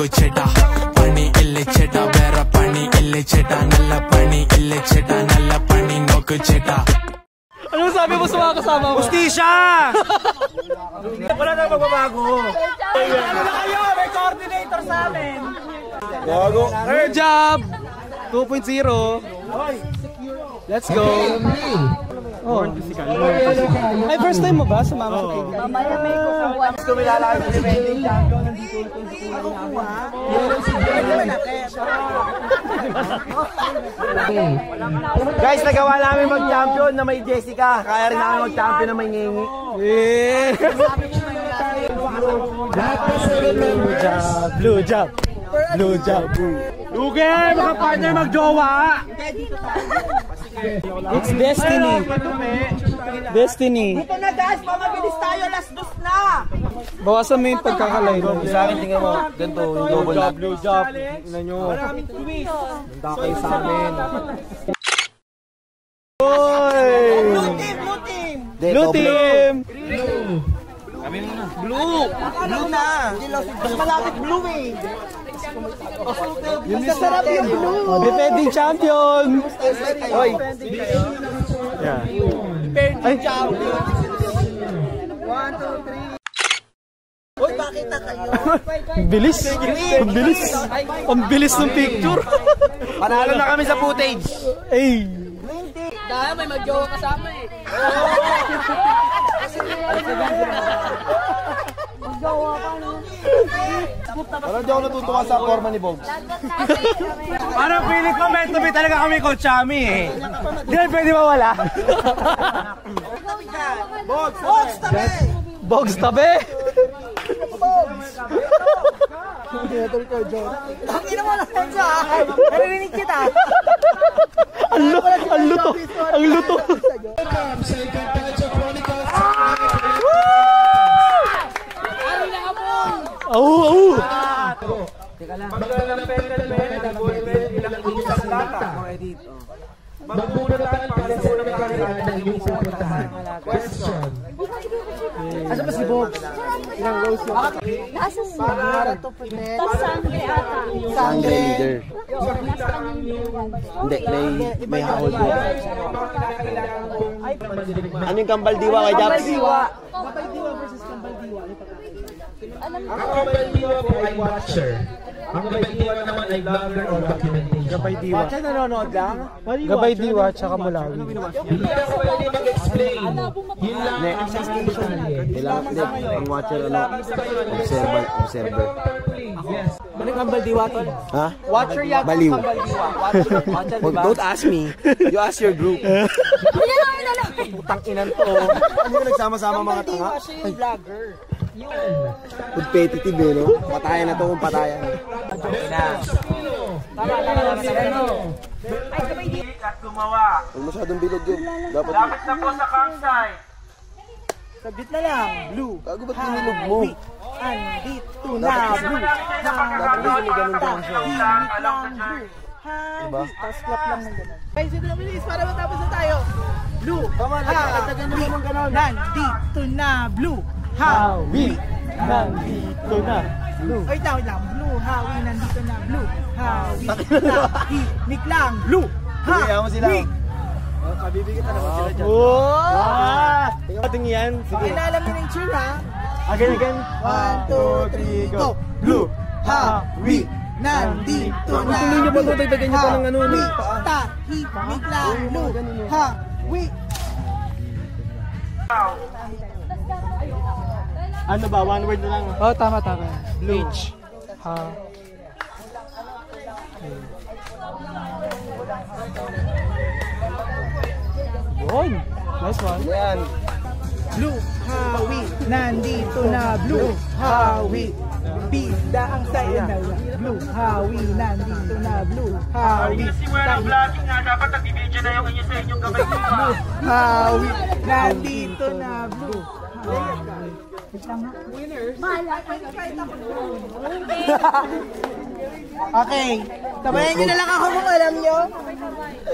നോക്കു ചേട്ടാ പണി ഇല്ല ചേട്ടാ വേറെ പണി ഇല്ല ചേട്ടാ നല്ല പണി ഇല്ല ചേട്ടാ നല്ല പണി നോക്കു ചേട്ടാ. Ano sabi mo sa mga kasama mo? Justisya! Wala na magbabago. Ano na kayo? May coordinator sa amin. Gago. Good job! 2.0. Let's go. Oh. Ay, first time mo ba sa mama sa KD? Mamaya may kukuha. Kumilalaki sa defending champion. Nandito guys, nagawa namin mag-champion na may Jessica. Kaya rin namin mag-champion na may Ngengi. Blue job. Blue job. Lugay, mga partner mag-jowa. It's destiny. Destiny. Dito na guys, mabilis tayo, last dos na. Bawasan mo yung pagkakalay. Sa akin, tingnan mo, ganito, yung double lock. Blue job. Tingnan nyo. Handa kayo sa amin. Blue team, blue team. Blue team. Kami muna. Blue. Blue na. Mas malapit blue eh. Yung sarap yung blue. Defending champion. Oy. Yeah. Defending champion. 1, 2, 3. Uy, bakit na kayo? Ang bilis. Ang bilis. Ang bilis ng picture. Panalo na kami sa footage. Ay. Dahil may mag-jowa kasama eh. Mag-jowa ka no? Parang di ako natutuwa sa forma ni Bogs. Parang feeling ko meant to be talaga kami Coach Chami eh. Di ba pwede mawala? Bogs! Bogs tabi! Bogs tabi! Ang ina mo lang siya! Narinig kita! Ang luto! Ang luto! Au! Teka lang. Magbunutan para sa unang karaan ng inyong pupuntahan. Question. Asa ba si Bob? Ilang rows yun? Nasa Para to protect. sangre ata. Sangre leader. Hindi, may hahol po. Ano yung kambal diwa kay Japs? Kambal diwa versus kambal diwa. Ang Kambal Diwa po ay watcher. Ang Kambal Diwa naman ay vlogger or documentation. Gabay Diwa. Watcha nanonood lang? Gabay Diwa tsaka Mulawi. Hindi ako pwede mag-explain. Yun lang ang station. Ang watcher, observer. Yes. Ano yung kambal diwa? Ha? Watcher yata Baliw. kambal diwa. Watcher diba? Don't ask me. You ask your group. Putang inan to. Ano yung nagsama-sama mga tanga? Diwa siya yung vlogger. Competitive eh, no? Patayan na to kung patayan. Tama. At gumawa. Huwag masyadong bilog yun. Dapat Na po sa campsite. Sabit na lang. Blue. Gago ba't tinilog mo? Andito na blue. Dapat hindi ganun lang siya. Diba? Tapos clap lang ng gano'n. Guys, ito na bilis para matapos na tayo. Blue. Tama na. Nandito na blue. Hawi! Nandito na. Blue. Wait lang. Blue. Hawi. Nandito na blue. Hawi. Tahimik lang. Blue. Kaya mo sila. Kabibigit na naman sila dyan. Wow! Ating yan. Sige. Alam nyo ng cheer ha? Again. 1, 2, 3, go! Blue! Hawi! Nandito na! Tuloy nyo pa ito, tagtagan nyo pa ng ano. Tahimik lang! Blue! Hawi! Ano ba? One word na lang. Oh, tama. H. Ha. Yun. Nice one. Yan. Blue! Hawi! Nandito na! Blue! Hawi! Bida ang sayo na Blue! Hawi! Nandito na! Blue! Hawi! Simula ng vlogging nga, dapat nag-video na yung inyo sa inyong gabay diwa. Hawi! Nandito na! Blue! Okay. Tabayan nyo na lang ako kung alam nyo.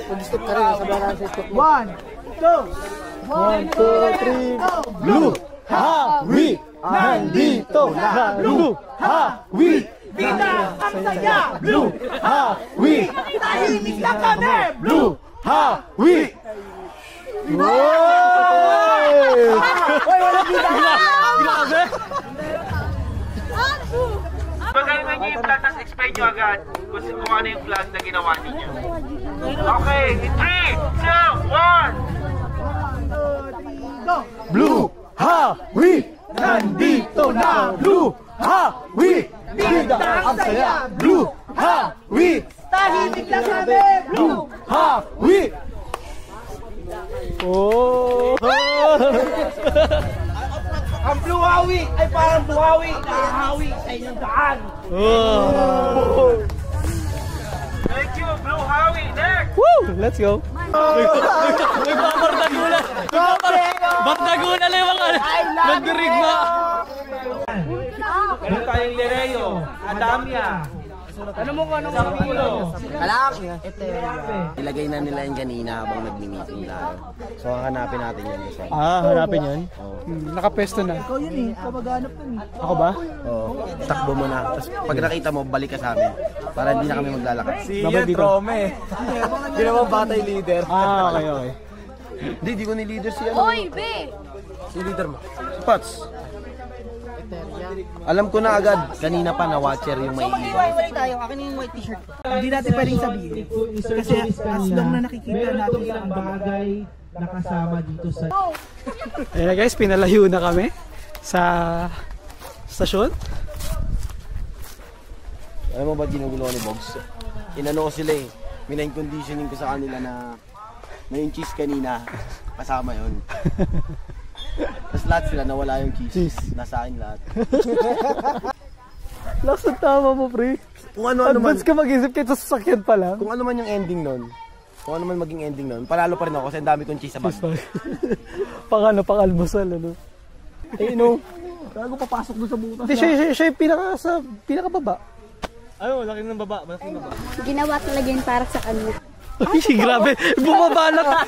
Pag-stop ka rin. Sabihan natin sa stop. 1, 2, 1, 2, 3, go! Blue! Hawi! Nandito na! Blue! Hawi! Bida ang saya, blue, Hawi! tahimik lang kami, Blue! Hawi! Magaling niyo yung plan, tapos explain nyo agad kung ano yung plan na ginawa ninyo. Okay, in 3, 2, 1! Blue! Hawi! Nandito na! Blue! Hawi! Bida ang saya! Blue! Hawi! tahimik lang kami, blue. Hawi! Ang Blue Hawi ay parang buhawi na hawi sa inyong daan. Thank you, Blue Hawi! Next! Let's go. Nagbabardagulan. Bardagulan lang yung mga nagdirigma. Meron tayong Lereo, Adamia. Ano mo kung anong Pilo? Alak! Ilagay na nila yung kanina habang nagmi-meeting tayo. So hanapin natin yun. Hanapin yun? Nakapesto na. Ikaw yun eh, kamag-anap nun eh. Ako ba? Oo. Takbo mo na. Tapos pag nakita mo, balik ka sa amin. Para hindi na kami maglalakad. Babay dito. Hindi naman batay leader. Okay. Hindi, di ko ni leader si Hoy, be! Si leader mo. Si Pats. Alam ko na agad. Kanina pa na watcher yung may Mag-iwalay tayo, akin yung white t-shirt ko. Hindi natin pwedeng sabihin. Kasi as long na nakikita natin ang bagay na kasama dito sa... Ayan guys, pinalayo na kami sa stasyon. Alam mo ba ginugulo ni Bogs? Inano ko sila eh. Minain conditioning ko sa kanila na yung cheese kanina. Kasama yun. Tapos lahat sila nawala yung cheese. Nasa akin lahat. Laksan tama mo, pre. Kung ano-ano man. Advance ka mag-isip kahit sa sasakyan pa lang. Kung ano man yung ending nun. Kung ano man maging ending nun. Panalo pa rin ako kasi ang dami kong cheese sa bag. Pang almusal, ano. Eh, no. Gago papasok doon sa butas. Hindi, siya yung pinakababa. Ano, laki ng baba. Malaki ng baba. Ginawa talaga yun para sa kanya. Ay, grabe. Bumabalat.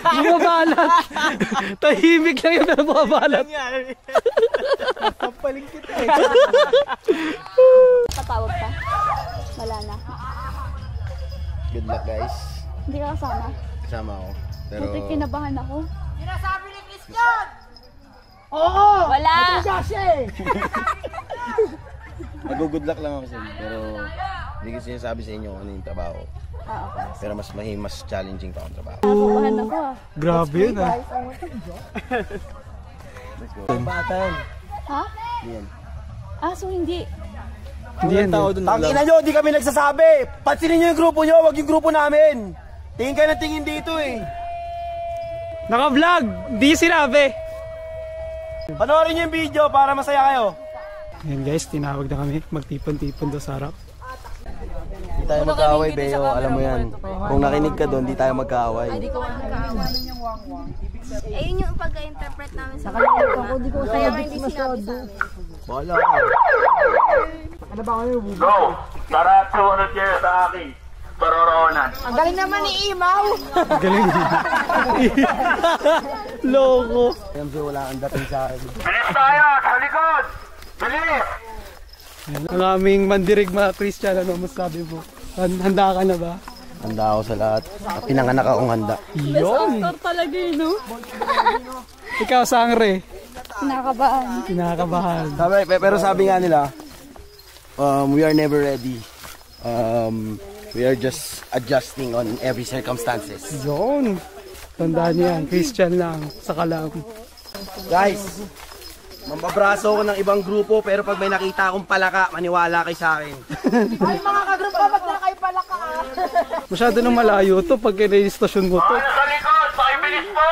Tahimik lang yun, pero bumabalat. Kapaling kita eh. Tatawag ka? Wala na. Good luck guys. Hindi ka kasama. Kasama ako. Pero Buti kinabahan ako. Sinasabi ni Christian! Wala! mag-good luck lang ako sa inyo. Pero hindi ko sinasabi sa inyo ano yung trabaho. Okay. Pero mas challenging pa ang trabaho. Nakukuhan ako ah. Grabe yun, ha? Ha? Yan. Ah, so hindi. Hindi yan. Tangina nyo, di kami nagsasabi! Pansinin nyo yung grupo nyo, wag yung grupo namin! Tingin kayo ng tingin dito eh! Naka-vlog! Hindi sinabi! Panoorin nyo yung video para masaya kayo! Ayan guys, tinawag na kami. Magtipon-tipon doon sa harap. Di tayo magkaaway, Beo. Alam mo yan. Kung nakinig ka doon, di tayo magkaaway. Eh, yun yung pag-interpret namin sa kanya. Kaya hindi sinabi sa amin. Bahala ka. Go! Tara, sumunod kayo sa akin. Paroroonan. Ang galing naman ni Imaw! Galing. Loko. Alam siya wala kang dating sa akin. Bilis tayo! Sa likod! Bilis! Ang aming mandirigma, Christian, ano masabi mo? Handa ka na ba? Handa ako sa lahat. Pinanganak akong handa. Yun! Actor talaga yun, no? Ikaw, Sangre. Kinakabahan. Kinakabahan. Pero sabi nga nila, we are never ready. We are just adjusting on every circumstances. Yun! Tandaan niyo yan, Christian lang, saka lang. Guys, mambabraso ako ng ibang grupo pero pag may nakita akong palaka, maniwala kayo sa akin. Ay mga kagrup ka, ba't na kayo pala ka? Masyado nang malayo to pag kina-stasyon mo to. Ano sa likod? Pakibilis po!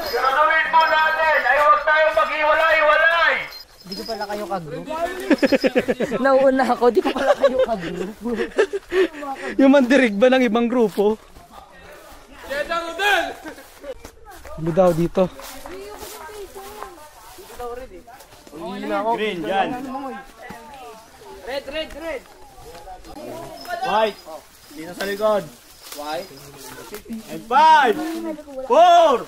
Gagawin po natin! Ay huwag tayong mag-iwalay-walay! Di ko pala kayo kagrup. Nauuna ako, di ko pala kayo kagrup. Yung mandirig ba ng ibang grupo? Ano daw dito? Green, yan. Red. White. Dito sa likod. White. And 5, 4, 3, 2,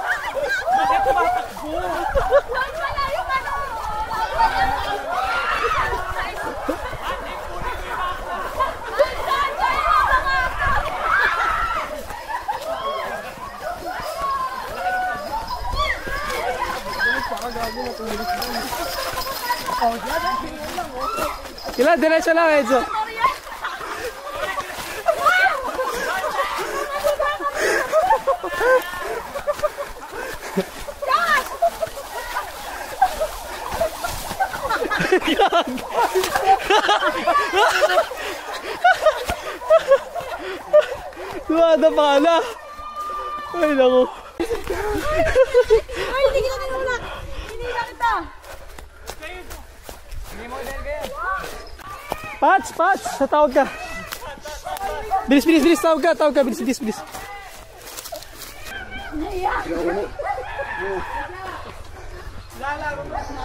1! Kila, diretso lang, Enzo. Lumada pala. Ay, naku. Ay, hindi kita tinulak. Hindi na kita. Pats! Tatawag ka. Bilis, tawag ka. Bilis. Naiyak.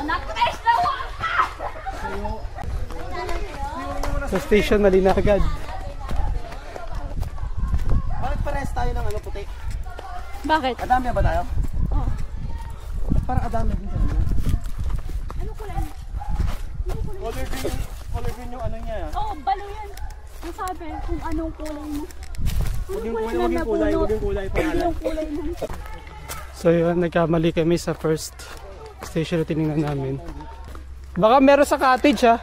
Nakres na wak! Sa station, mali na agad. Bakit pares tayo ng ano puti? Bakit? Adamya ba tayo? Oo. Parang adamya din sa ano. Ano kulay? Color green yung ano niya. Oo, balo yan. Ang sabi kung anong kulay mo. Huwag yung kulay pangalan. Yung kulay mo. So yun, nagkamali kami sa first station na tinignan namin. Baka meron sa cottage ha.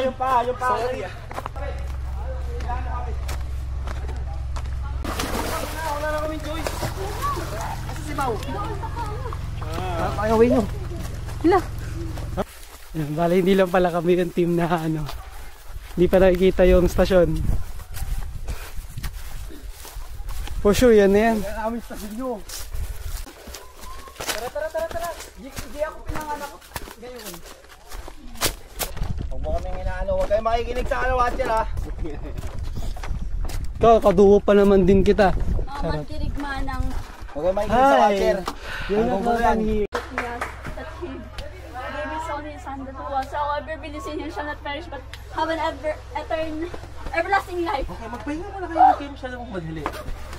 Yung pa. Wala na kaming choice. Asa si Mau? Pangawin nyo. Hala. Yan, bali hindi lang pala kami yung team na ano. Hindi pa nakikita yung stasyon. For sure, yan na yan. Yan namin stasyon nyo. Tara. Di ako pinanganak. Ganyan. Huwag mo kaming inaano. Huwag kayo makikinig sa kalawatyan ha. Ikaw, kaduo pa naman din kita. Matirig manang Huwag kayo makikinig sa kalawatyan. Yun ang mga yes, that he gave his only son that whosoever believes in him shall not perish but have an everlasting life. Okay, magpahinga muna kayo. Huwag kayo masyadong madali.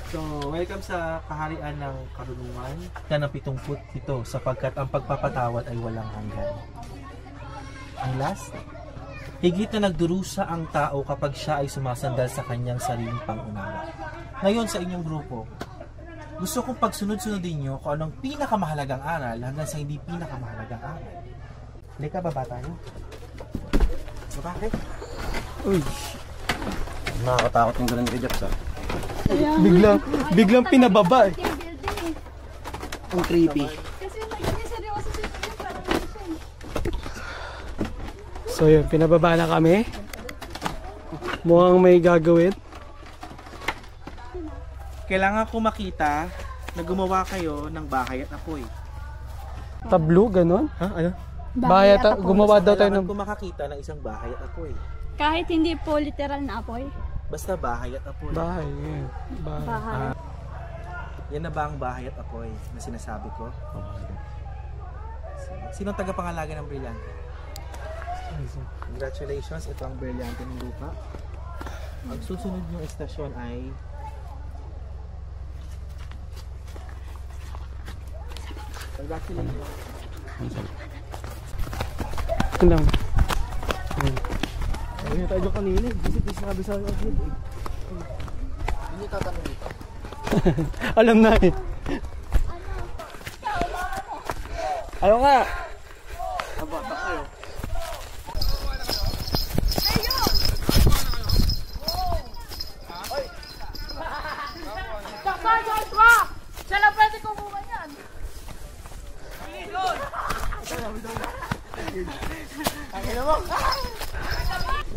So, welcome sa kaharian ng karunungan na 77 sapagkat ang pagpapatawad ay walang hanggan. Ang last, higit na nagdurusa ang tao kapag siya ay sumasandal sa kanyang sariling pangunawa. Ngayon sa inyong grupo, gusto kong pagsunod-sunodin nyo kung anong pinakamahalagang aral hanggang sa hindi pinakamahalagang aral. Halika, baba tayo. Baba, okay? Uy, Nakakatakot yung ganun kay Japs ha. biglang pinababa eh. Yung building eh. Ang creepy. Kasi yung naging seryoso siya yung parang siya eh. So yun, pinababa na kami. Mukhang may gagawin. Kailangan ko makita na gumawa kayo ng bahay at apoy. Tablo, ganon? Ha? Ano? Bahay at gumawa daw tayo Kailangan ng... ko makakita ng isang bahay at apoy. Kahit hindi po literal na apoy. Basta bahay at apoy. Bahay, yun. Bahay. Bahay. Yan na ba ang bahay at apoy na sinasabi ko? Sinong tagapangalaga ng brilyante? Congratulations, ito ang brilyante ng lupa. Ang susunod yung estasyon ay congratulations. Ito lang. Ayun tayo dyan kanina. Visit is sabi sa akin. Hindi tatanong dito. Alam na eh. Ayaw nga. Siya lang pwede kumuha yan.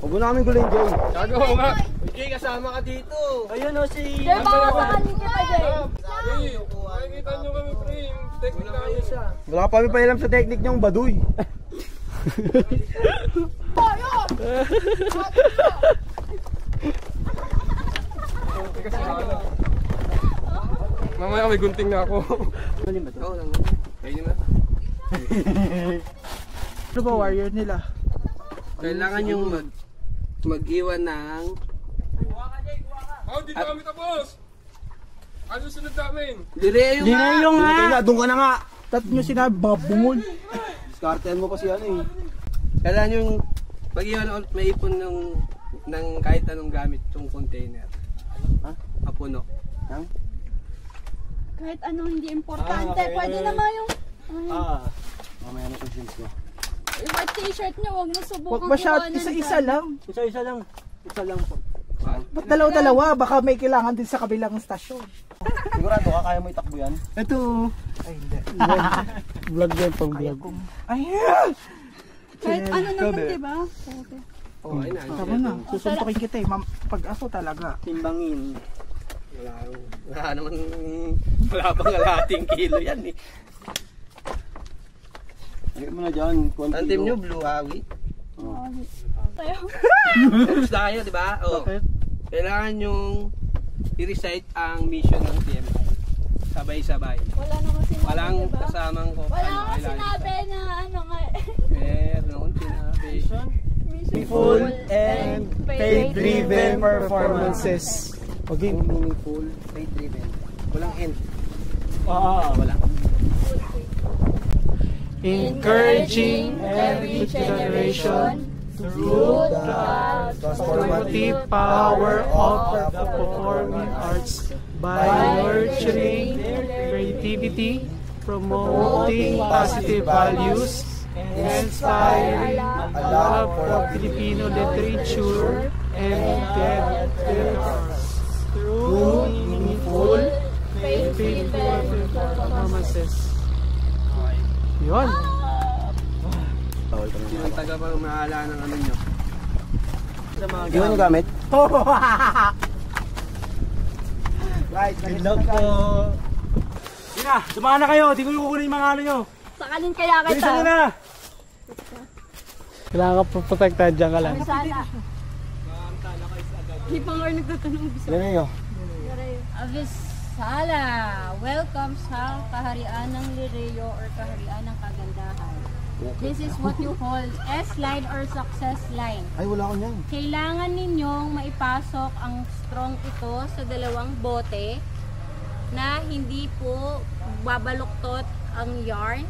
Huwag mo namin gulay, Jay. Gagawa nga. Jay, kasama ka dito. Ayun o si... Jay, baka saan kita, Jay? Nakikita nyo kami, pre. Technique namin siya. Wala pa kami pa alam sa technique niyong baduy. Mamaya may gunting na ako. Ano ba ito? Oo lang. Ayun na. Ano ba warrior nila? Kailangan yung mag-iwan ng... Di na kami tapos! Ano sunod namin? Direyo nga! Dinayo nga! Doon ka na nga. Tat nyo sinabi, babungol. Discartean mo pa si ano eh. Kailangan yung mag-iwan ulit may ipon ng kahit anong gamit yung container. Ha? Apuno. Ang? Kahit ano hindi importante. Pwede naman yung... Mamaya na itong jeans ko. Yung white t-shirt niya, huwag mo subukan. Huwag masyad, isa-isa lang. Isa-isa lang. Isa lang po. Ba't dalawa-dalawa? Baka may kailangan din sa kabilang stasyon. Sigurado ka, kaya mo itakbo yan? Ito. Ay, hindi. Vlog yan, pang vlog. Ayan! Kahit ano naman, diba? Okay. Oh, ayun na. Tama na, susuntukin kita eh. Pag ako talaga. Timbangin. Wala naman, wala pang kalahating kilo yan eh. Ayun mo na dyan. Ang team nyo, Blue Hawi. Tayo. Gusto kayo, di ba? Oh. Kailangan yung i-recite ang mission ng team. Sabay-sabay. Wala naman sinabi, Walang diba? kasamang ko. Wala naman sinabi na ano nga. Meron sinabi. Full and faith-driven performances. Okay. Meaningful, faith-driven. Walang end. Wala. Encouraging every generation through the transformative power of the performing arts by nurturing creativity, promoting positive values, inspiring a love for Filipino literature and arts through meaningful, faith-driven performances. Yun. Ang taga pa mahala ng ano nyo. Di mo nyo gamit? Right, Vlog po. Sige na, samahan na kayo. Di ko yung kukunin yung mga ano nyo. Sakalin kaya kita. Bilisan nyo na. Kailangan ka protektahan dyan ka lang. Sana. Hindi pa nga nagtatanong. Ilan nyo? Avisala, welcome sa kaharian ng Lireo or kaharian ng kagandahan. This is what you call S-line or success line. Ay, wala ko niyan. Kailangan ninyong maipasok ang strong ito sa dalawang bote na hindi po babaluktot ang yarn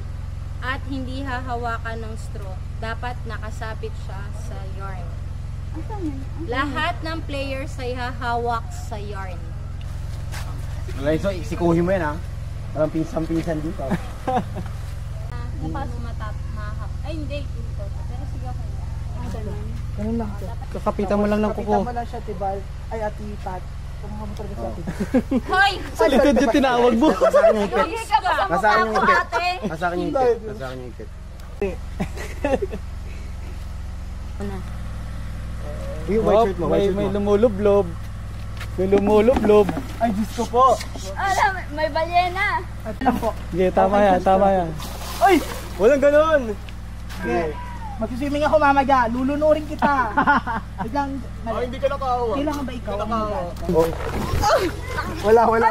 at hindi hahawakan ng straw. Dapat nakasabit siya sa yarn. Lahat ng players ay hahawak sa yarn. Wala so, sikuhin mo yan ha. Parang pinsan-pinsan dito. Bukas mahap. Ay hindi. Dito. Pero sige ako na. Ganun lang to. Kakapitan mo lang ng kuko. Kapitan mo lang siya, Tibal. Ay, Ati Pat. Kumuha mo talaga si Ati. Hoy! Sa likod yung tinawag mo. Nasa akin yung ipit. Hindi ka ba sa Nasa akin mukha yung ko, ipit. ate? Nasa akin yung ipit. Nasa akin yung ipit. Yung white shirt mo, white shirt May mo. lumulublob. May lumulublob. Ay, Diyos ko po. Alam, may balyena. At lang po. Sige, tama yan, tama yan. Ay! Walang ganon! Okay. Magsiswimming ako mamaya. Lulunurin kita. Biglang... Hindi ka nakawa. Kailangan ba ikaw? Wala. Wala.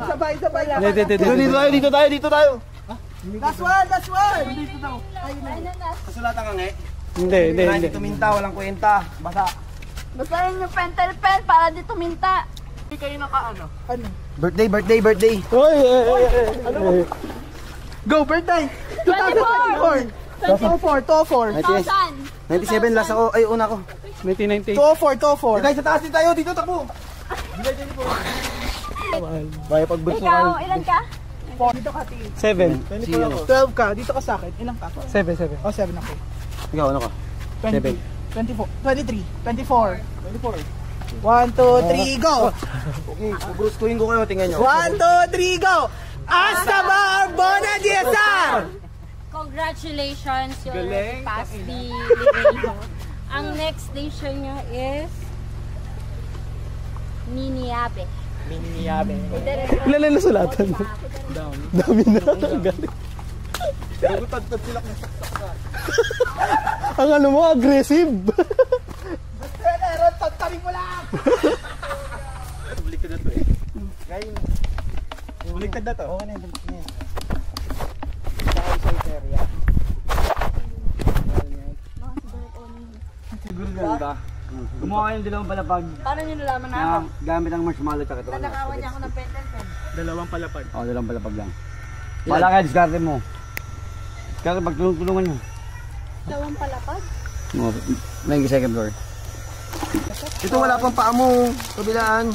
Sabay lang. Dito tayo. Last one. Dito daw. Ayun na last. Kasulatan ka nga eh. Hindi. Hindi tuminta, walang kwenta. Basta. Basta yun yung pentel pen para di tuminta. Ano? Birthday. Oy. Go, birthday! 24! 204. 1,000! 97 last ako. Ay, una ko. 1998. 204. Guys, sa taas din tayo. Dito, takbo. Baya pagbulso Ikaw, kayo. ilan ka? 4. Dito ka, Ti. 7. 12 ka. Dito ka sa akin. Ilang ka? 7. Oh, 7 ako. Ikaw, ano ka? 20. 23. 24. 1, 2, 3, go! Okay, bubruskuhin ko kayo. Tingnan nyo. 1, 2, 3, go! Hasta Bona Diesar! Congratulations, you already passed the Lireo. Ang next station nyo is Niniabe. Ilan na nasulatan mo? Dami na. Galing. Nagutad-tad sila kung saksak. Ang ano mo, aggressive. Meron, tagtarin mo lang! Baliktad na to eh. Guys, baliktad na to. Oo na, baliktad na yan. Siguro ganda. Gumawa kayong dalawang palapag. Paano nyo nalaman na ako? Gamit ang marshmallow tsaka ito. Nanakawan niya ako ng pentel pen. Dalawang palapag. Oo, dalawang palapag lang. Wala ka, diskarte mo. Diskarte, pagtulong-tulungan nyo. Dalawang palapag? May second floor. Ito wala pang paa mo. Kabilaan.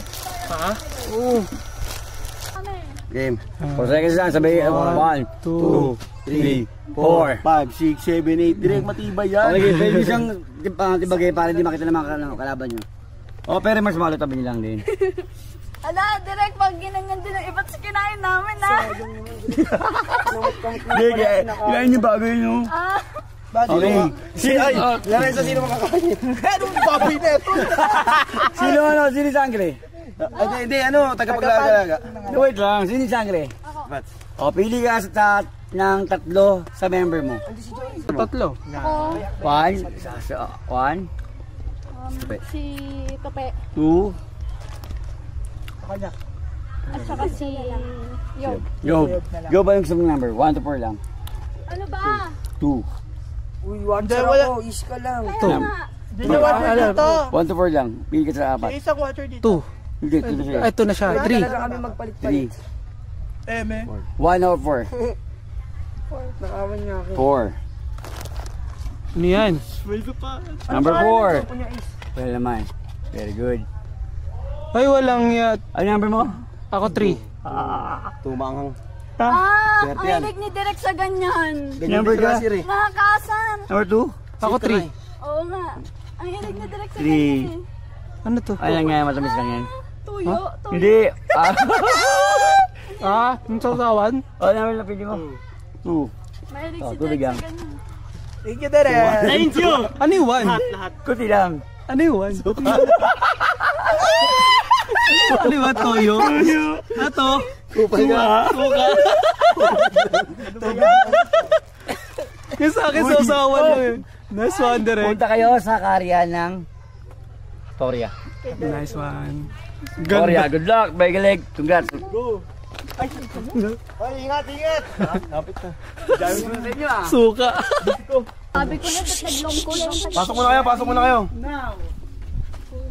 Ha? Oo. Game. 4 seconds lang. Sabi 1, 2, 3, 4, 5, 6, 7, 8. Direct matibay yan. Okay, pwede siyang tibagay para hindi makita naman kalaban nyo. O, pero mas malo tabi nilang din. Ala, direct pag ginanyan din ang iba't sa kinain namin, ha? Hindi, kinain nyo bago yun, no? Okay. Ay, Larissa, sino makakain? Anong baboy na ito? Sino sangre? Hindi, tagapaglaga. Wait lang, sino sangre? O, pili ka ng 3 sa member mo. 3. Ako. 1. Si Tope. 2. At saka si Yob. Go ba yung gusto mong number? 1 to 4 lang. Ano ba? 2. Uy, water ako. Iska lang. Kaya nga. Water dito. 1 to 4 lang. Pili ka sa 4. Isang water dito. 2. Hindi, ito na siya. Ito na siya. 3. Talaga kami magpalit-palit. 3. 1 or 4? Nakawan niya ako. 4. Ano yan? Number 4. Well naman. Very good. Ay, walang yat. Ano number mo? Ako 3. Tumanghang. Ang hilig ni Direk sa ganyan. Number ka? Nakakasan. Number 2? Ako 3. Oo nga. Ang hilig ni Direk sa 3. ganyan. Ano to? Ayan nga, matamis lang yan. Tuyo. Hindi. Yung sausawan? O, number na pili mo? 2. Mahilig si tubig Direk lang. sa ganyan. Thank you, Derek. Thank you! Ano yung 1? Kuti lang. Ano yung 1? Ano yung 1? Toyo? Ato? Kupal ka. Yung sa akin sausawan lang yun. Nice one, Direk. Punta kayo sa karya ng Toria. Nice one. Toria, good luck. Bye, galig. Congrats. Ingat. Suka. Sabi ko na, ba't naglong ko lang. Pasok muna kayo.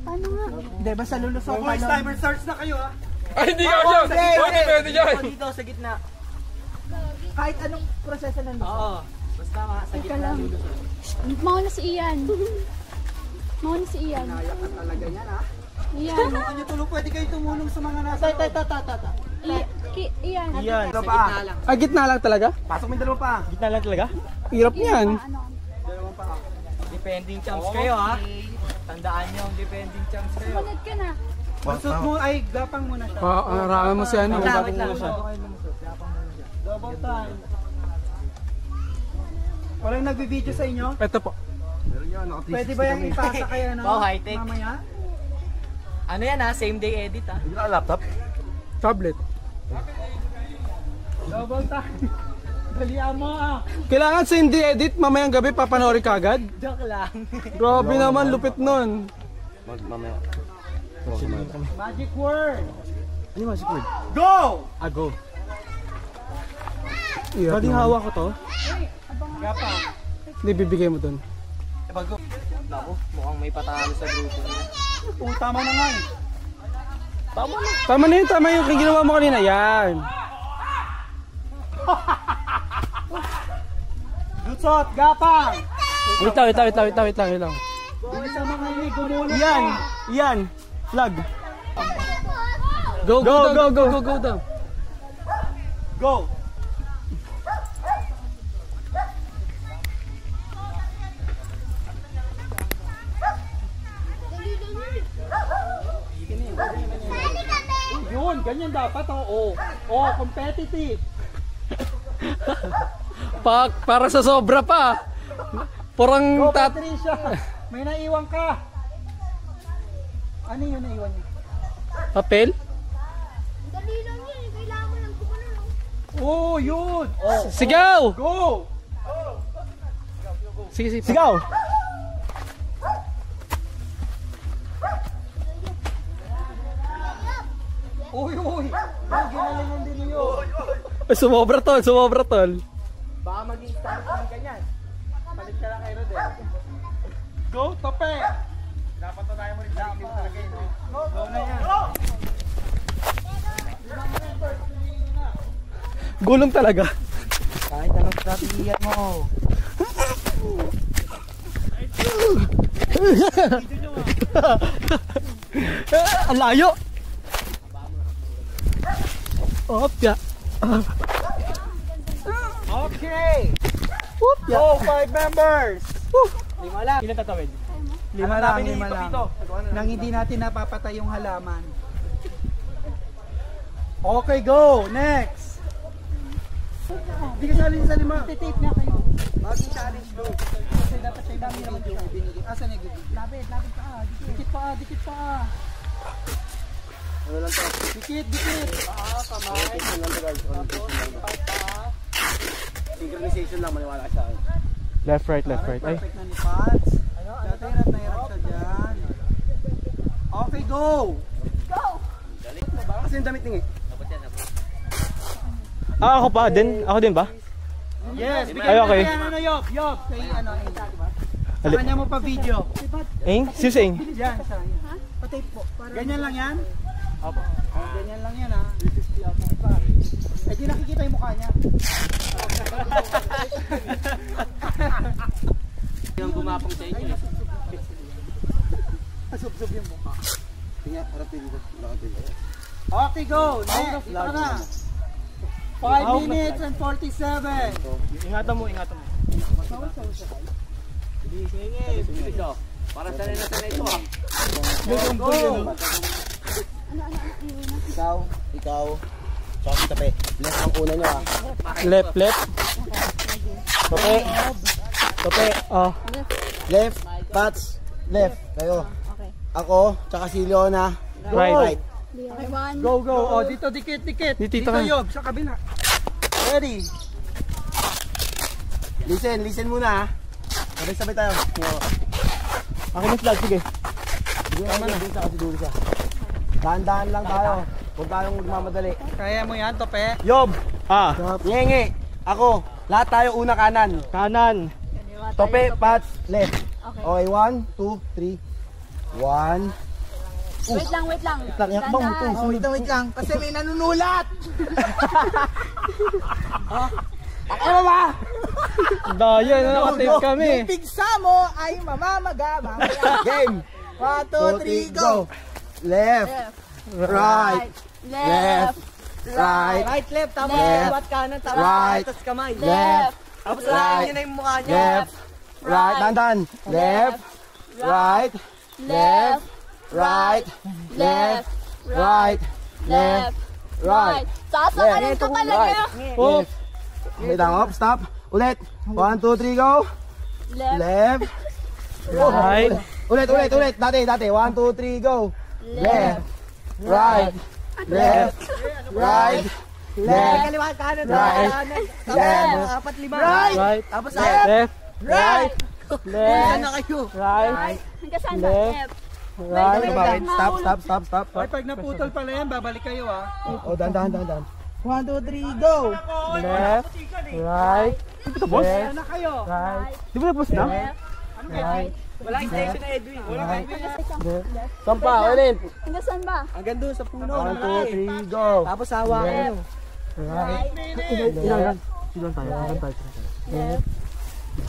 Paano nga? Hindi, basta lulusok ko. Boys, timer starts na kayo, ha? Ay, hindi ka dyan! Pwede dyan! Dito, sa gitna. Kahit anong proseso nandun. Oo. Basta sa gitna. Mauna si Ian. Mauna si Ian. Nayak ka talaga yan, ha? Ian. Ano tulong, pwede kayo tumulong sa mga nasa Ian. Iyan. Ito pa. Gitna lang talaga? Pasok mo yung dalawa pa. Gitna lang talaga? Hirap niyan. Defending champs kayo, ha? Tandaan nyo ang defending champs kayo. Sumunod ka na. Pasok mo, ay gapang muna siya. Arakan mo siya. Wait lang. Double time. Walang nagbibideo sa inyo? Ito po. Pwede ba yung ipasa kaya na? High-tech. Mamaya? Ano yan ha? Same day edit ha? Hindi ka laptop? Tablet. Double time. Dalian mo, ah. Kailangan sa hindi edit, mamayang gabi papanoorin ka agad? Joke lang. Grabe naman, lupit nun. Mamaya. Magic word. Ano yung magic word? Go! Go. Pwedeng hawak ko to? Gapa. Hindi, bibigay mo dun. Naku, mukhang may patalo sa grupo niya. Tama na nga eh. Tama na yun, tama yung ginawa mo kanina. Yan. Lutsot, gapang. Wait lang. Bilis ang mga ini, gumulong. Yan. Flag. Go down. Go. Yun, ganyan dapat, oh. Oh, competitive. Para sa sobra pa. Parang Go, Patricia. May naiwan ka. Ano yun naiwan niya? Papel? Dali lang yun. Kailangan mo lang kumanon. Oh, yun. Oh. Sigaw! Go. Sige. Sigaw. Uy. Ginalingan din yun. Sumobra tol. Baka maging start ng ganyan. Palit ka lang kay Rodel. Go, Tope! Dapat na tayo mo rin talaga yun. Go na yan. Gulong talaga. Kahit anong strategiyan mo. Ang layo. Opya. Okay. Go, 5 members. 5 lang. Ilan tatawid? 5 lang. Nang hindi natin napapatay yung halaman. Okay, go. Next. Hindi ka challenge sa 5. Tape na kayo. Bagong challenge do. Kasi dapat siya dami naman yung binigay. Asan yung gigit? Lapit pa. Dikit pa. Ano lang to? Dikit. Kamay. Synchronization lang, maniwala ka sa akin. Left, right. Ay. Perfect na ni Pats. Hirap na siya dyan. Okay, go! Kasi yung damit niya eh. Ako pa din? Ako din ba? Yes, Ay, okay. Yob. Kay sa kanya mo pa video. Eng? Sino si Eng? Yan, siya. Patay po. Ganyan lang yan? Opo. Ganyan lang yan ha. Eh di nakikita yung mukha niya. Yung gumapang sa inyo. Sub-sub yung mukha. Tingnan, harapin dito. Okay, go! Next, ito na. 5 minutes and 47. Ingatan mo. Para sanay na sanay ito ha. Go! Ikaw. Tsaka si Tape. Left ang una nyo ha. Left. Tape. Oh. Left. Pats. Left. Kayo. Okay. Ako. Tsaka si Leona. Right. Okay, 1. Go! Oh, dito, dikit. Dito ka. Yob, sa kabila. Ready? Listen muna ha. Sabay tayo. Akin na flag, sige. Tama na. Kasi dulo siya. Dahan-dahan lang tayo. Huwag tayong magmamadali. Kaya mo yan, Tope? Yob! Ah. Ngenge! Ako! Lahat tayo una kanan. Tope, Pats, left. Okay. Okay, 1, 2, 3. 1. Wait lang. Yakbang mo to. Wait lang. Kasi may nanunulat! Ano ba? Daya na nakatape kami. Yung pigsa mo ay mamamaga. Game! 1, 2, 3, go! Left. Right. Left. Right. Right, left, tapos Left. kaliwat kanan, tapos Right. tapos kamay. Left. Tapos Right. lahat yun na yung mukha niya. Left. Right. Dandan. Left. Right. Left. Right. Left. Right. Left. Right. Sasakalan ka talaga. Oh. Wait lang, up, stop. Ulit. 1, 2, 3, go. Left. Left. Right. Ulit. Dati. 1, 2, 3, go. Left. Right. Left. Right. Left. Kaliwat kanan, Right. kanan. Left. Apat, lima. Right. Tapos Left. right. Left. na kayo. Right. Hanggang saan ba? Left. Left. Right. Stop. Ay, pag naputol pala yan, babalik kayo ah. Oh, dandan. 1, 2, 3, go! Left. Right. Ayan na kayo. Right. Di ba tapos na? Right. Walang station na Edwin. Walang Sampa, ulit. Hanggang saan ba? Hanggang doon sa puno. 1, 2, 3, go. Tapos hawa kayo. Right. Ilan tayo? Left.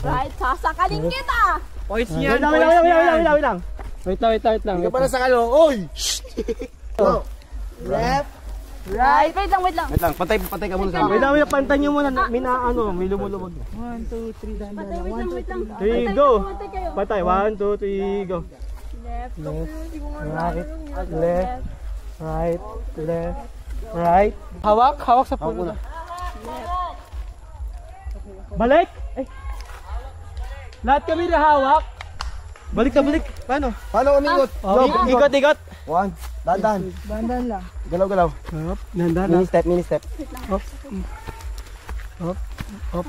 Right. Sasakalin kita. Points Wait niyan. lang. Wait lang. Hindi ka pala sa kalo. Oy! Go. Left. Right. Wait lang. Wait lang, patay ka muna sa Wait lang, pantan nyo muna. May lumulubog. 1, 2, 3, dandan. Patay, wait lang. 3, go. Patay kayo. Patay. 1, 2, 3, go. Left. Right. Left. Right. Left. Right. Hawak sa puno. Balik. Ay. Lahat kami na hawak. Balik. Paano? Paano umikot? Ikot. 1, dandan. Dandan lang. Galaw. Nandaan. Mini step. Up,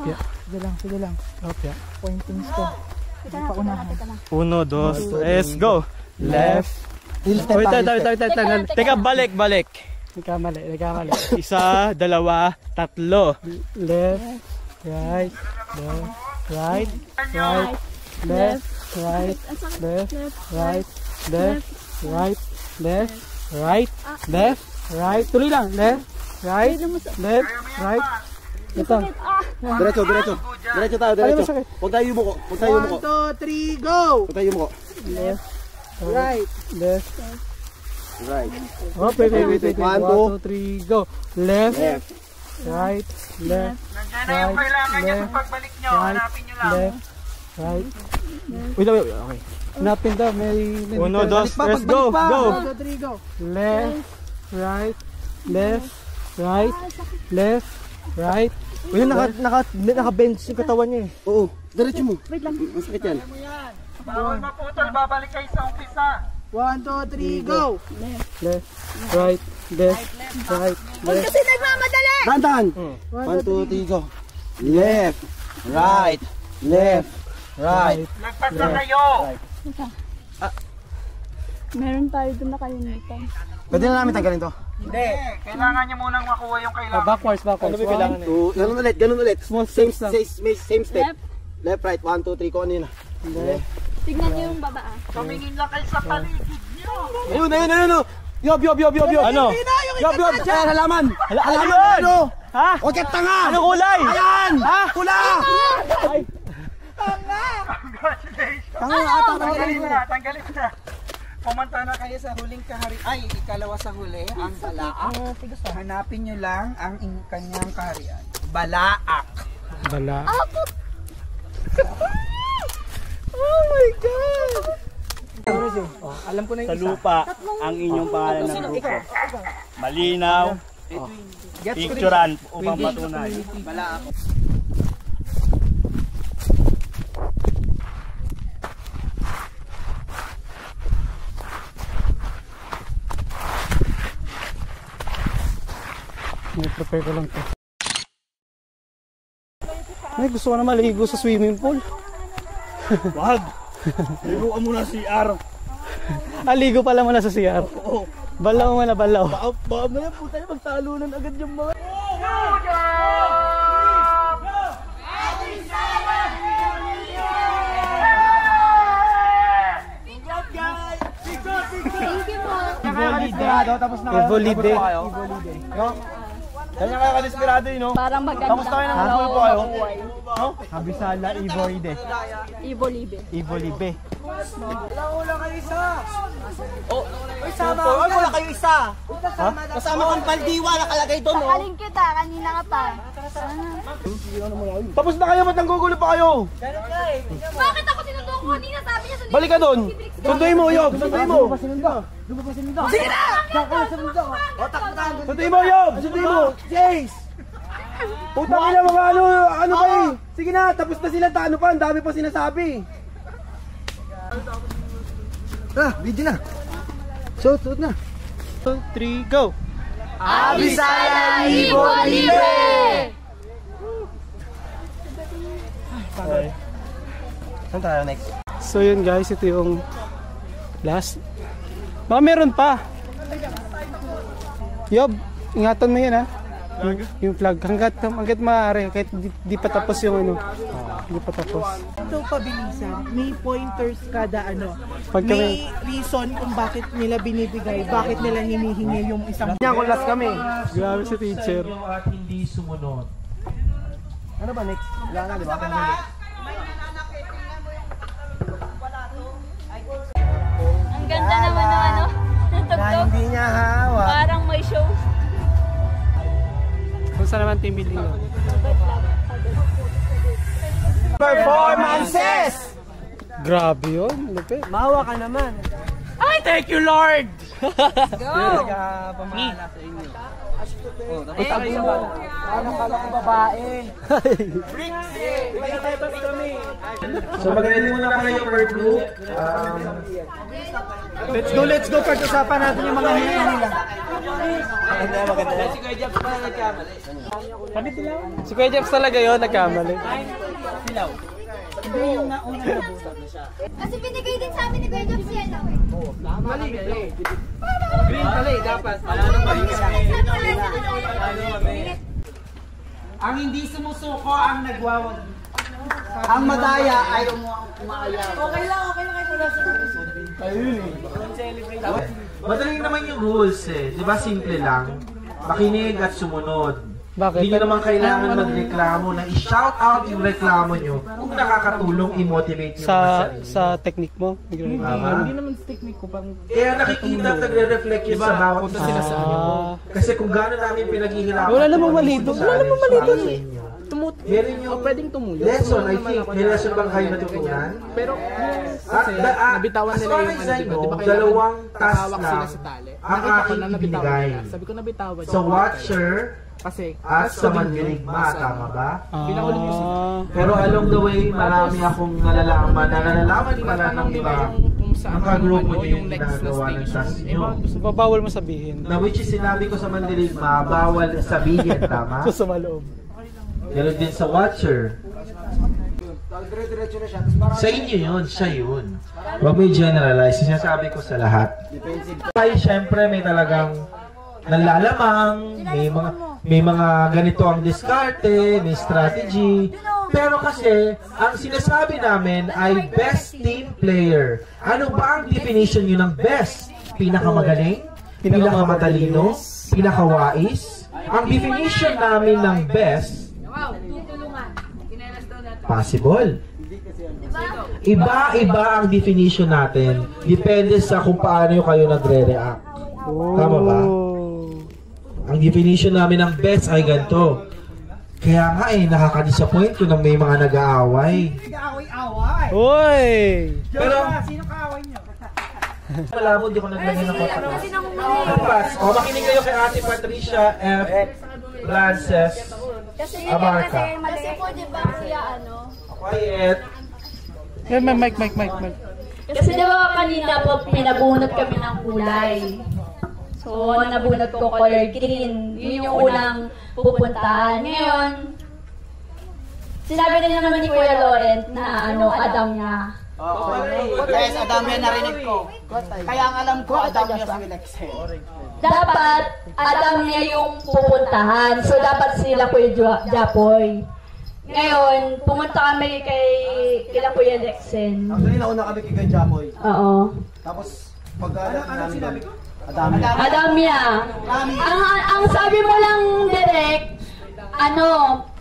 ya. Sige lang. Up, ya. Pointings ko. Paunahan. 1, 2, let's go. Left. Step. Teka, balik. Nagkamali. 1, 2, 3. Left. Right. Right. Left. Right. Tuloy lang. Left. Right. Ito. Diretso tayo. Huwag tayo yumuko. 1, 2, 3, go! Huwag tayo yumuko. Left. Right. Left. Right. Oh, wait. 1, 2, 3, go. Left. Right. Left. Nandiyan na yung kailangan niya sa pagbalik nyo. Hanapin nyo lang. Left. Right. Wait. Okay. Hanapin daw. May 1, 2, 3, go. Go. 1, 2, 3, go. Left. Right. Left. Right. Left. Right. Uy, naka-bench yung katawan niya eh. Oo. Diretso mo. Wait lang. Masakit yan. Bawal maputol, babalik kayo sa umpisa. 1, 2, 3, go! Left. Right. Left. Right. Huwag kasi nagmamadali! Dahan-dahan. 1, 2, 3, go. Left. Right. Left. Right. Lagpas na kayo! Meron tayo doon nakalimutan. Pwede na namin tanggalin to. Hindi. Kailangan nyo munang makuha yung kailangan. Backwards. Ano ba kailangan eh? Ganun ulit. Same step. Left, right. 1, 2, 3. Kung ano yun ah. Tignan nyo yung baba ah. Tumingin lang kayo sa paligid nyo. Ayun. Yob. Ano? Yob. Halaman. Ano? Ha? Huwag kang tanga. Ano kulay? Ayan. Ha? Pula. Tanggalin na. Pumunta na kayo sa huling kaharian. Ikalawa sa huli, ang Balaak. Hanapin nyo lang ang kanyang kaharian. Balaak. Bala. Oh my God! Alam ko na yung sa lupa, ang inyong pangalan ng grupo. Malinaw, picturean upang patunay. Balaak. Prepare ko lang to. Ay, gusto ko na maligo sa swimming pool. Wag! Ligo ka muna CR. Ligo pala muna sa CR. Oo. Balaw mo na, balaw. Baka na yan, puta niya, magtalunan agad yung mga... Evolide. Kanya kaya ka-desperado yun, no? Parang maganda. Tapos tayo ng hapon po kayo. Kabisala, Evolide. Ibo-libe. Wala kayo isa. Uy, sama ako. Wala kayo isa. Kasama kang baldiwa nakalagay doon, no? Sakaling kita, kanina ka pa. Tapos na kayo, ba't nanggugulo pa kayo? Bakit ako sinundo ko? Kanina sabi niya Balik ka doon. Sunduin mo, Yob. Sunduin mo. Sige na! Sunduin mo, Yob. Sunduin mo. Chase. Putang ina mga ano ba eh. Sige na, tapos na sila. Ano pa, ang dami pa sinasabi. Video na. Shoot na. 2, 3, go! Bisaya Ibo-libe! Saan tayo next? So yun guys, ito yung last. Baka meron pa. Yob, ingatan mo yan ha. Yung flag. Hanggat maaari. Kahit di pa tapos yung ano. Di pa tapos. Ito pabilisan. May pointers kada ano. Pagka May reason kung bakit nila binibigay. Bakit nila hinihingi yung isang... Yan, kung last kami. Grabe si teacher. At hindi sumunod. Ano ba next? Wala na, di ba? Ang ganda naman ng ano. Natugtog. Hindi niya hawak. Parang may show. Kung saan naman team building yun? Performances! Grabe yun. Lupit. Mawa ka naman. I thank you, Lord! Pamala sa inyo. So magaling muna kayo per group. Let's go. Pag-usapan natin yung mga hihingi nila. Si Kuya Jeps talaga yun, nagkamali. Hindi yung nauna na buta. Kasi binigay din sa amin ni Kuya Jeps yan. Green pala dapat. Ang hindi sumusuko ang nagwawag. Ang madaya ay umaaya. Okay lang Madali naman yung rules eh. Di ba simple lang? Makinig at sumunod. Bakit? Hindi nyo naman kailangan magreklamo na i-shout out yung reklamo nyo kung nakakatulong i-motivate nyo ang sarili. Sa technique mo? Hindi naman sa technique ko. Kaya nakikita at nagre-reflect yun sa bawat isa. Kasi kung gano'n namin pinaghihirapan. Wala namang mali doon. Meron yung pwedeng tumulong. lesson, I think. May lesson bang kayo natutunan? Pero kasi nabitawan nila yung ano, diba? Dalawang task hawak lang sila sa tali. ang aking ibinigay. Sabi ko nabitawan. Sa watcher kasi at sa mandirigma, tama ba? pinaulit ko sila. Pero along the way, marami akong nalalaman pala ng iba. Ang kagrupo nyo yung ginagawa ng task nyo. Bawal mo sabihin. Na which is sinabi ko sa mandirigma, bawal sabihin, tama? Sa maloob. Ganon din sa watcher. Sa inyo yun, siya yun. Huwag mo i-generalize. Sinasabi ko sa lahat. Ay, syempre may talagang nalalamang, may mga ganito ang diskarte, may strategy. Pero kasi, ang sinasabi namin ay best team player. Ano ba ang definition nyo ng best? Pinakamagaling? Pinakamatalino? Pinakawais? Ang definition namin ng best, possible. Iba-iba ang definition natin. Depende sa kung paano kayo nagre-react. Tama ba? Ang definition namin ng best ay ganito. Kaya nga nakaka-disappoint ko na may mga nag-aaway. Nag-aaway-aaway! Uy! Pero, sino kaaway niyo? wala mo, di ko naglagay ng photos. O, makinig kayo kay Ate Patricia F. Lances. Amarca. Kasi po, di ba, kuya, ano? Quiet. Mic. Kasi di ba kanina po, pinabunot kami ng kulay. So, nabunot ko color green. Yun yung unang pupuntahan. Ngayon, sinabi din naman ni Kuya Laurent na Adam niya. Guys, Adam yan narinig ko. Kaya ang alam ko, Adam niya si Lexen. Dapat, Adam niya yung pupuntahan. So, dapat sila Kuya Japoy. Ngayon, pumunta kami kila Kuya Lexen. Actually, nauna kami kay Japoy. Oo. Tapos, ano sinabi ko? Adamya. Ang sabi mo lang direct,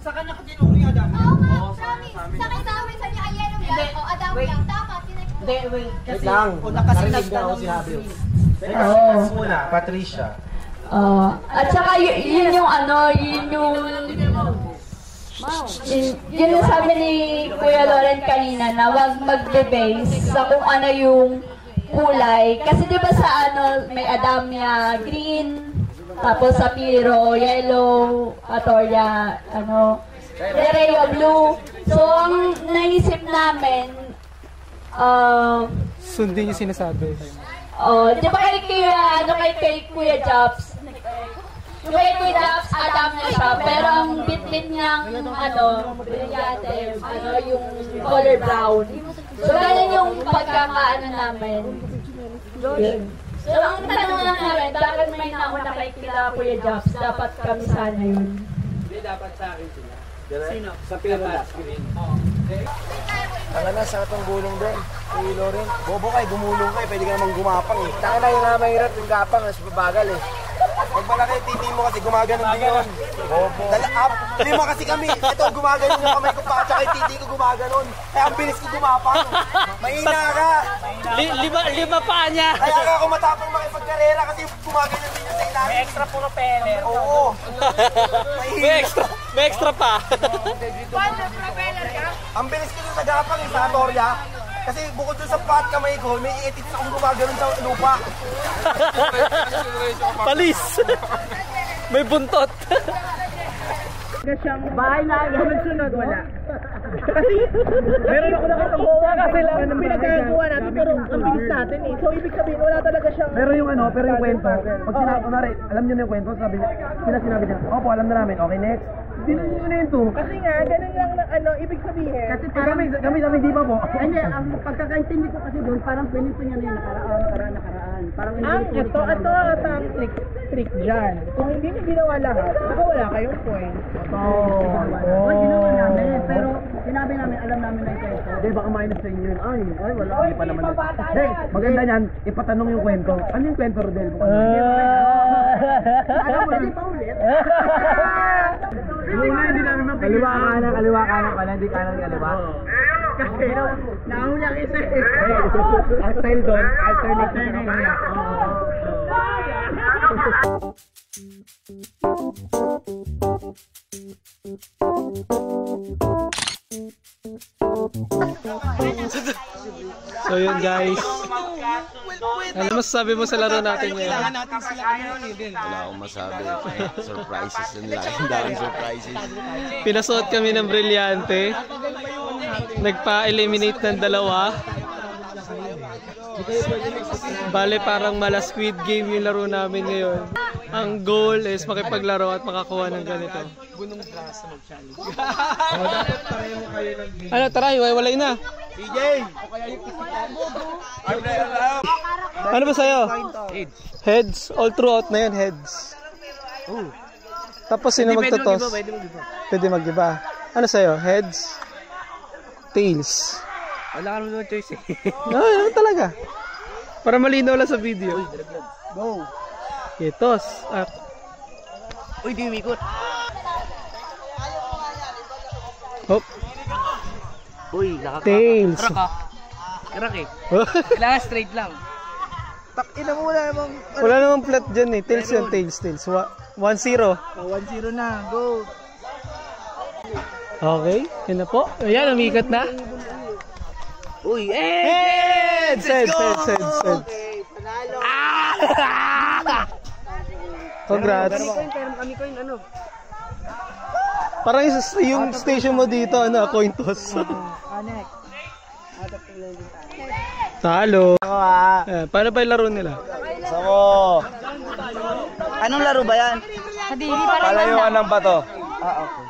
Sa kanya ka tinuro yung Adam. Oo nga, promise. Sa akin sa amin, sa niya, ayan yung yan. O, Adam yan. Tama, Hindi, wait. Kasi, una kasi nagtanong sinabi ko. Muna, Patricia. At saka yun yung yun yung sabi ni Kuya Laurent kanina na wag magbe-base sa kung ano yung kulay. Kasi di ba sa may Adamya green, tapos sa Piro yellow, Atoria Rerewa blue. So ang naisip namin Sundin yung sinasabi. di ba kay Kuya Jobs? Yung kay Kuya Jobs, Adamya siya, pero ang bit-bit niyang brilyante, yung color brown. So, ganun yung pagkakaano namin. So, ang tanong lang namin, bakit may nauna kay Kuya Jobs? Dapat kami sana yun. Hindi, dapat sa akin sila. Sino? Sa pinataas screen. Tanga na, sa itong gulong doon. Kay Loren. Bobo kayo, gumulong kayo. Pwede ka namang gumapang eh. Tanga na yung mahirap yung gapang. Mas babagal eh. Pag malaki yung titi mo kasi gumaganon din yun. Bobo. Lima kasi kami. Ito, gumaganon yung kamay ko pa. Tsaka yung titi ko gumaganon. Kaya ang bilis ko gumapang. Mahina ka. Lima pa niya. Kaya ka ako matapang makipagkarera kasi gumaganon din yung sa ilalim. May extra po na peler. Oo. May extra pa. Ang bilis ko yung nagapang sa Atoria. Kasi bukod dun sa pat kamay ko, may iitit na akong gumaganon sa lupa. Palis. May buntot. bahay na sunod wala. Kasi, meron ako nakatambuhan kasi lang ang pinagkagawa natin pero ang bilis natin eh. So, ibig sabihin, wala talaga siyang... Pero yung pero yung kwento, pag sinabi, alam niyo na yung kwento, sinabi niya, opo, alam na namin, okay, next. Hindi na yun to. Kasi nga, ganun lang ibig sabihin. Kasi kami di pa po. Hindi, ang pagkakaintindi ko kasi doon, parang pininto niya na yung nakaraan. Parang ito ang trick dyan. Kung hindi niya ginawa lahat, baka wala kayong point. Oo. Ginawa namin, pero Sinabi namin, alam namin na yung kwento. Hindi, baka minus sa inyo yun. Ay, wala. Hindi pa naman. Hey, maganda niyan. Ipatanong yung kwento. Ano yung kwento, Rodel? Alam mo, hindi pa ulit. Hindi namin mapigil. Kaliwa kanan pala. Hindi kanan kaliwa. Kasi, nauna isa eh. Ang style doon, alternate na kaya. So yun guys. Ano masasabi mo sa laro natin ngayon? Wala akong masabi. Surprises yun lang. Daming surprises. Pinasuot kami ng brilyante. Nagpa-eliminate ng dalawa. Bale parang mala Squid Game yung laro namin ngayon. Ang goal is makipaglaro at makakuha ng ganito. Ano, tara, hiwalay na. DJ! Ano ba sa'yo? Heads. All throughout na yun, heads. Tapos sino magtotos? Pwede mag-iba. Ano sa'yo? Heads? Tails? Wala ka naman choice eh. No, ano talaga? Para malinaw lang sa video. Go! Itos. Uy, di umikot. Hop. Uy, nakaka... Tails. Crack eh. Kailangan straight lang. Ina mo wala namang... Wala namang flat dyan eh. Tails yun, tails. 1-0. 1-0 na. Go! Okay, yun na po. Ayan, umikat na. Uy, Heads! Heads! Panalo! Congrats. Kami coin, ano? Parang yung station mo dito, ano, coin toss. Next. Talo. Paano ba yung laro nila? Samo! Anong laro ba yan? Palayuan ng bato. Okay.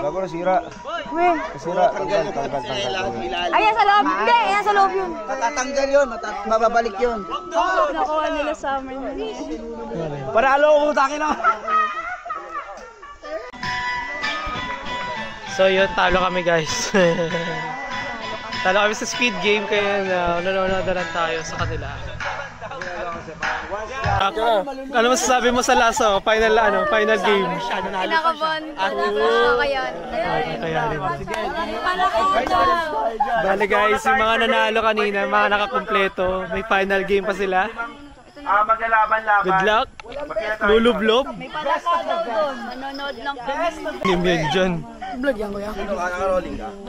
Bago na sira. Sira. Tanggal. Ayan sa loob. Hindi, ayan sa loob yun. Matatanggal yun. Mababalik yun. Nakuha nila summer na niya. Panalo ko takin na. So yun, talo kami guys. Talo kami sa Squid Game kaya nanonood na lang tayo sa kanila. Ano masasabi mo sa laso? Final game. Kinakabahan ko kaya. Bale guys, yung mga nanalo kanina, mga nakakumpleto, may final game pa sila. Maglalaban-laban. Good luck. Lulublob. May palakada doon. Manonood lang po. Game yan dyan. Vlog yan kuya.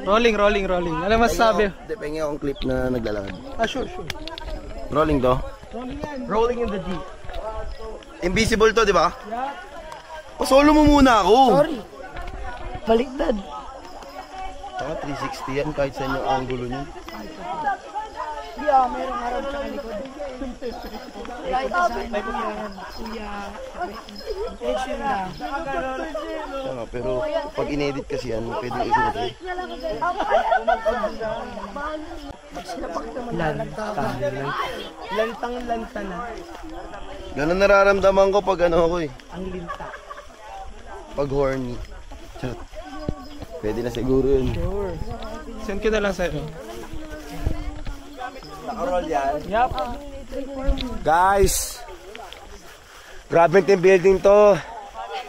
Rolling ka? Rolling. Ano masasabi? Depende akong clip na naglalakad. Sure. Rolling to? Rolling in the deep. Invisible to, di ba? Solo mo muna ako. Sorry. Baliktad. Saka 360 yan kahit sa inyo ang gulo nyo. Merong harap sa likod. Right side. Kuya. Attention lang. Pero pag inedit kasi yan, pwede ikot eh. Lantang-lanta na. Ganun nararamdaman ko pag ano ako eh. Ang linta. Pag horny. Charot. Pwede na siguro yun. Sure. Send ko na lang sa'yo. Naka-roll yan. Yup. Guys! Grabe team building to.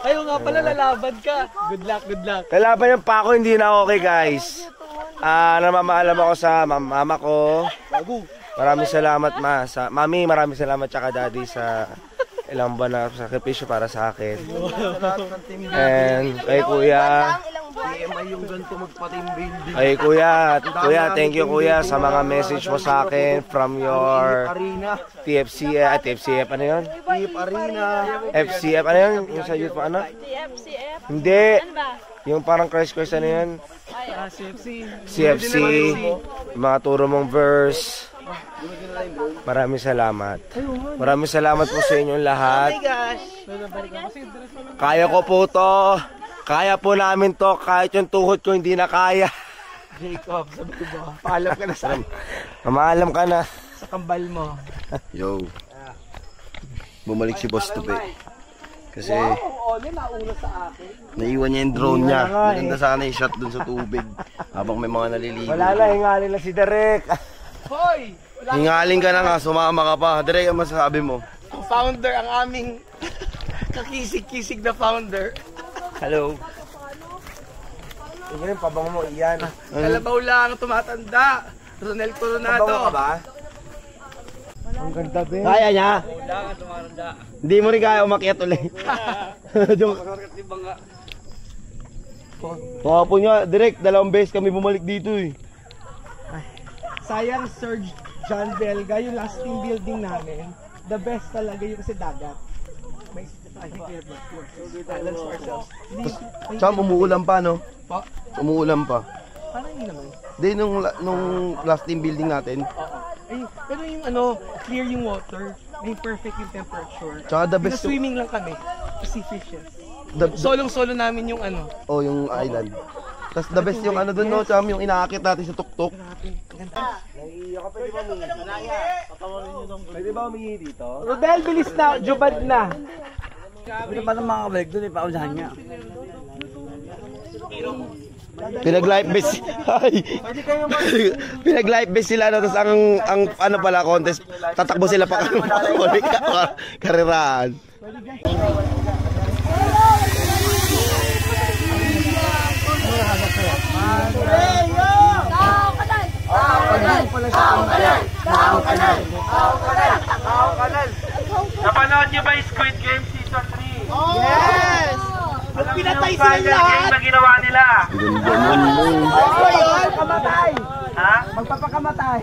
Ayaw nga pala, lalaban ka. Good luck. Lalaban yung pa ako, hindi na okay guys. Namamaalam ako sa mama ko. Maraming salamat Mami, maraming salamat tsaka daddy sa ilang buwan na sakripisyo para sa akin. And kay kuya. Kay kuya, thank you kuya sa mga message mo sa akin from your TFCF, ano yun? FCF, ano yun? Yung sa youth, ano? Hindi. Yung parang crash course, ano yun? CFC. Mga turo mong verse. Maraming salamat. Maraming salamat po sa inyong lahat. Kaya ko po to. Kaya po namin to. Kahit yung tuhod ko hindi na kaya. Jacob, sabi ko ba? Paalam ka na sa Mamaalam ka na. Sa kambal mo. Yo. Bumalik si Boss Tupi. Kasi naiwan niya yung drone niya. Maganda sana yung shot dun sa tubig habang may mga naliligo. Wala na, hingalin na si Derek. Hoy! Hingaling ka na nga, sumama ka pa. Derek, ang masasabi mo? Ang founder, ang aming kakisig-kisig na founder. Hello. Ngayon, pabango mo, iyan. Kalabaw lang, tumatanda. Ronel Coronado. Pabango ka ba? Ang ganda, Ben. Kaya niya? Wala ka tumatanda. Hindi mo rin kaya umakyat ulit. Joke. Kahapon nga, direct, 2 beses kami bumalik dito eh. Sayang Sir John Belga, yung last team building namin. The best talaga yung kasi dagat. May balance ourselves. Tsaka umuulan pa, no? Pa? Umuulan pa. Parang hindi naman. Hindi, nung last team building natin. Ay, pero yung clear yung water. May perfect yung temperature. Tsaka the best swimming lang kami. Kasi fishes. Solong-solo namin yung Oh, yung island. Tapos the best yung dun, no? Tsaka yung inaakit natin sa tuktok. Naiiyak ka, pwede ba umingi? Pwede ba umingi dito? Rodel, bilis na! Jubad na! Pwede pa naman makabalik dun, paunahan niya. Pinag-life base. Pinag-life base sila, no? Tapos ang ano pala, contest, tatakbo sila pa karerahan. Napanood niyo ba yung Squid Game Season 3? Yes! Alam niyo yung final game na ginawa nila? Kamatay! Ha? Magpapakamatay!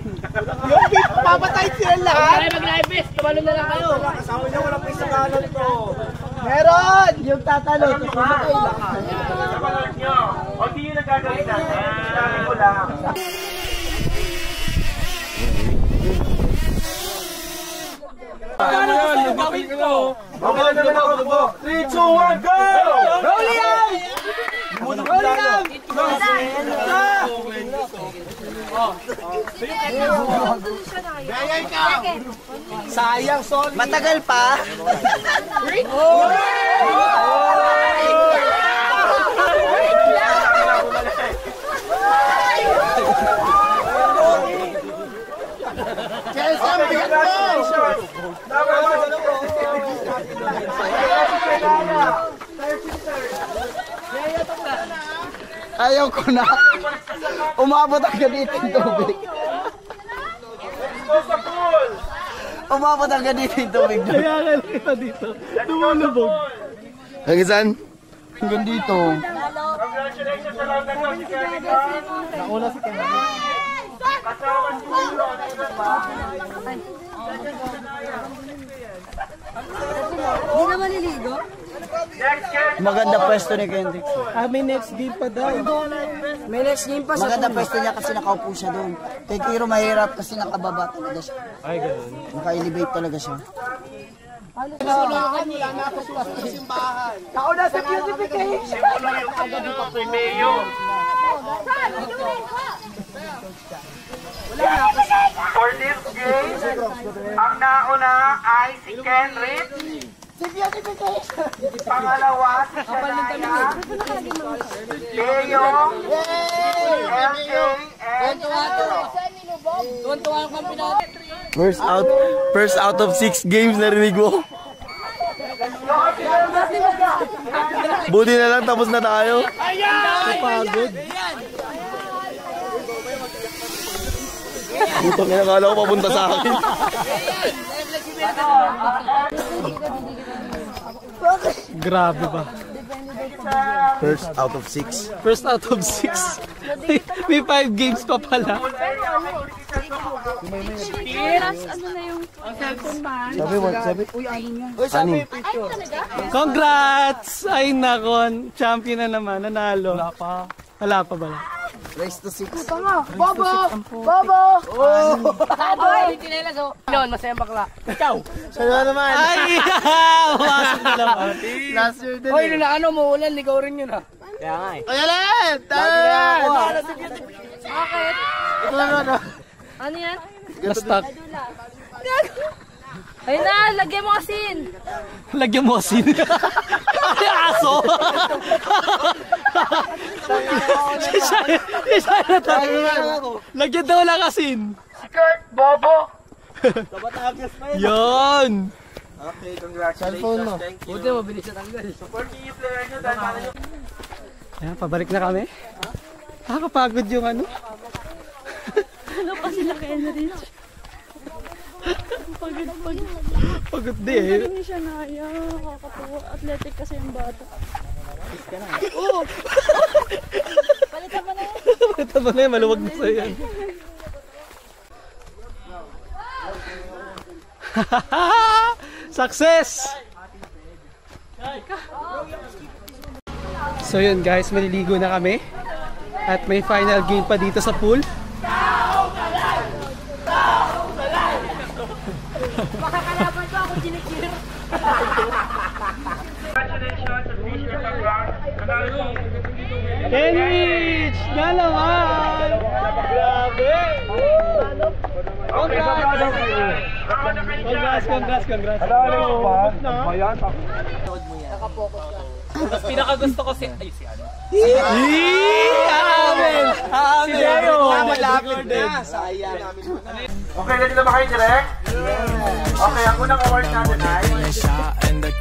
Yung papatay sila lahat! Ay, mag-live-best! Tumalo na lang kayo! Kasama niya, walang piso kanan ko. Meron! Yung tatalo, kamatay lahat. Napanood niyo? O di yung nagagawin natin? Sabi ko lang. Magalan naman ako, Tubo. 3, 2, 1, go! Rolly out! Rolly out! Sayang, sorry. Matagal pa? Ayaw ko na. Umabot ang ganiting tubig. Umabot ang ganiting tubig. Kaya nga kita dito. Tumulubog. Hanggang saan? Hanggang dito. Congratulations sa lahat ng si Kevin. Nauna si Kevin. Kasama si Kulo. Hindi na maliligo? Maganda pwesto ni Kendrick. May next game pa daw. May next game pa. Maganda pwesto niya kasi nakaupo siya doon. Kay Kiro mahirap kasi nakababa talaga siya. Ay, ganun. Naka-elevate talaga siya. Ako na sa beautification! For this game, ang nauna ay si Kenrit. Pangalawa si Shania, Leo, MJ, and First out of 6 games narinig mo. Buti na lang tapos na tayo. Napagod. Putang ina, akala ko papunta sa akin. Grabe ba? First out of 6. First out of 6. May 5 games pa pala. Ano na yung cellphone ba? Sabi. Uy, ano niya? Ani? Congrats! Ay nakon, champion na naman, nanalo. Wala pa. Wala pa ba? Race to 6. Bobo! Bobo! Ay, tinilas oh. Noon, masayang bakla. Ikaw! Sa'yo naman. Ay! Pumasok na naman. Last year din Hoy, nung ano mo ulan, ikaw rin yun ah. Kaya nga eh. Ay, alam! Bakit? Ito na. Ano yan? Na-stuck. Ayun na, lagyan mo asin. Lagyan mo asin. Ay, aso! Lagyan daw lang asin. Skirt, bobo. Yan! Okay, congratulations. Thank you. Buti mabilis na tanggal. Support yung player nyo dahil para nyo. Ayan, pabalik na kami. Nakakapagod yung ano. Ano pa sila kay Enrich? Pagod di eh. Hindi siya naya. Nakakatuwa. Athletic kasi yung bata. Palitan mo na yan. Palitan mo na yan. Maluwag na sa'yo yan. Success! So yun guys, maliligo na kami. At may final game pa dito sa pool. Makakalaban ko ako chinikir. Enrich! Na naman! Grabe! Congrats! Mas pinakagusto ko si... Ay, si ano? Amen! Si Leo! Malapit na. Sayang. Okay, ready na ba kayo direct? Okay, ang unang award natin ay... And the